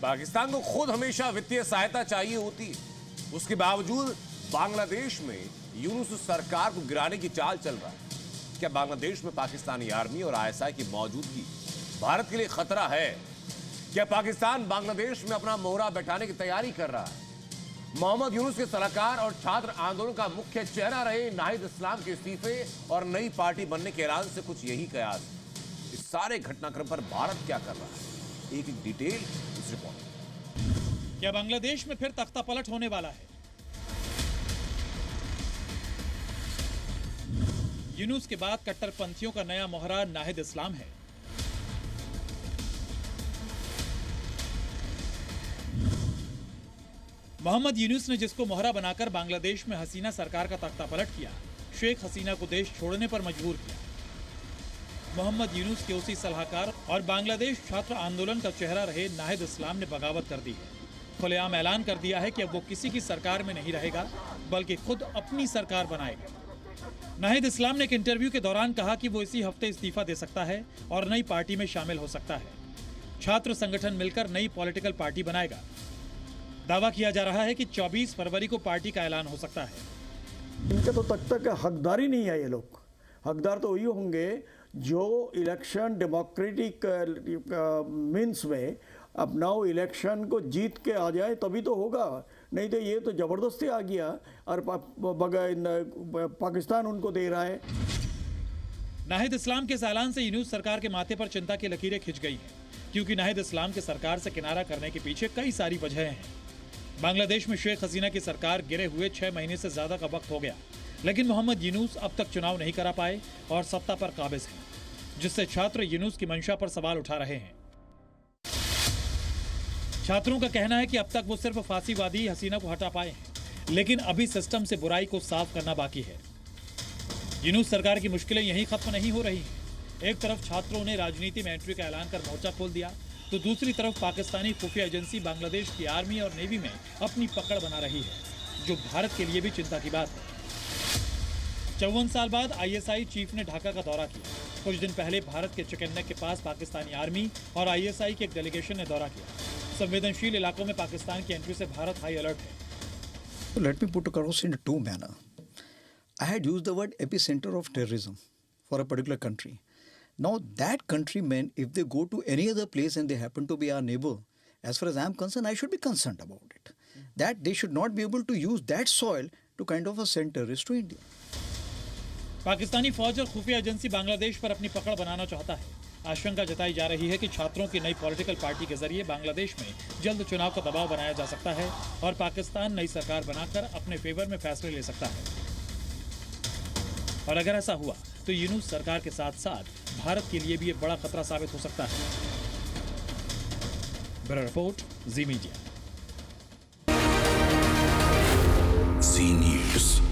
पाकिस्तान को खुद हमेशा वित्तीय सहायता चाहिए होती है, उसके बावजूद बांग्लादेश में यूनुस सरकार को गिराने की चाल चल रहा है। क्या बांग्लादेश में पाकिस्तानी आर्मी और आईएसआई की मौजूदगी भारत के लिए खतरा है? क्या पाकिस्तान बांग्लादेश में अपना मोहरा बैठाने की तैयारी कर रहा है? मोहम्मद यूनुस के सलाहकार और छात्र आंदोलन का मुख्य चेहरा रहे नाहिद इस्लाम के इस्तीफे और नई पार्टी बनने के ऐलान से कुछ यही कयास है। इस सारे घटनाक्रम पर भारत क्या कर रहा है, एक एक डिटेल इस रिपोर्ट में। क्या बांग्लादेश में फिर तख्ता पलट होने वाला है? यूनुस के बाद कट्टरपंथियों का नया मोहरा नाहिद इस्लाम है। मोहम्मद यूनुस ने जिसको मोहरा बनाकर बांग्लादेश में हसीना सरकार का तख्ता पलट किया, शेख हसीना को देश छोड़ने पर मजबूर किया। मोहम्मद यूनुस के उसी सलाहकार और बांग्लादेश छात्र आंदोलन का चेहरा रहे नाहिद इस्लाम ने बगावत कर दी है। खुलेआम ऐलान कर दिया है कि अब वो किसी की सरकार में नहीं रहेगा, बल्कि खुद अपनी सरकार बनाएगा। नाहिद इस्लाम ने एक इंटरव्यू के दौरान कहा कि वो इसी हफ्ते इस्तीफा दे सकता है और नई पार्टी में शामिल हो सकता है। छात्र संगठन मिलकर नई पॉलिटिकल पार्टी बनाएगा। दावा किया जा रहा है कि 24 फरवरी को पार्टी का ऐलान हो सकता है। इनके तो तक हकदार ही नहीं है। ये लोग हकदार तो वही होंगे जो इलेक्शन डेमोक्रेटिक मीन्स में अपना इलेक्शन को जीत के आ जाए, तभी तो होगा। नहीं तो ये तो ज़बरदस्ती आ गया और पाकिस्तान उनको दे रहा है। नाहिद इस्लाम के इस ऐलान से यूनुस सरकार के माथे पर चिंता की लकीरें खिंच गई हैं, क्योंकि नाहिद इस्लाम के सरकार से किनारा करने के पीछे कई सारी वजहें हैं। बांग्लादेश में शेख हसीना की सरकार गिरे हुए 6 महीने से ज्यादा का वक्त हो गया, लेकिन मोहम्मद यूनुस अब तक चुनाव नहीं करा पाए और सत्ता पर काबिज हैं, जिससे छात्र यूनुस की मंशा पर सवाल उठा रहे हैं। छात्रों का कहना है कि अब तक वो सिर्फ फांसीवादी हसीना को हटा पाए हैं, लेकिन अभी सिस्टम से बुराई को साफ करना बाकी है। यूनुस सरकार की मुश्किलें यहीं खत्म नहीं हो रही हैं। एक तरफ छात्रों ने राजनीति में एंट्री का ऐलान कर मोर्चा खोल दिया, तो दूसरी तरफ पाकिस्तानी खुफिया एजेंसी बांग्लादेश की आर्मी और नेवी में अपनी पकड़ बना रही है, जो भारत के लिए भी चिंता की बात है। 54 साल बाद आईएसआई चीफ ने ढाका का दौरा किया। कुछ दिन पहले भारत के चिकन नेक के पास पाकिस्तानी आर्मी और आईएसआई के एक डेलीगेशन ने दौरा किया। संवेदनशील इलाकों में पाकिस्तान की एंट्री से भारत हाई अलर्ट है। Let me put across in two manner. I had used the word epicenter of terrorism for a particular country. Now that countrymen, if they go to any other place and they happen to be our neighbor, as far as I am concerned, I should be concerned about it. That they should not be able to use that soil to kind of send terrorists to India. Pakistani फौज और खुफिया agency Bangladesh पर अपनी पकड़ बनाना चाहता है। आशंका जताई जा रही है कि छात्रों की नई पॉलिटिकल पार्टी के जरिए बांग्लादेश में जल्द चुनाव का दबाव बनाया जा सकता है और पाकिस्तान नई सरकार बनाकर अपने फेवर में फैसले ले सकता है। और अगर ऐसा हुआ तो यूनुस सरकार के साथ साथ भारत के लिए भी ये बड़ा खतरा साबित हो सकता है। ब्यूरो रिपोर्ट, जी मीडिया। जी न्यूज़।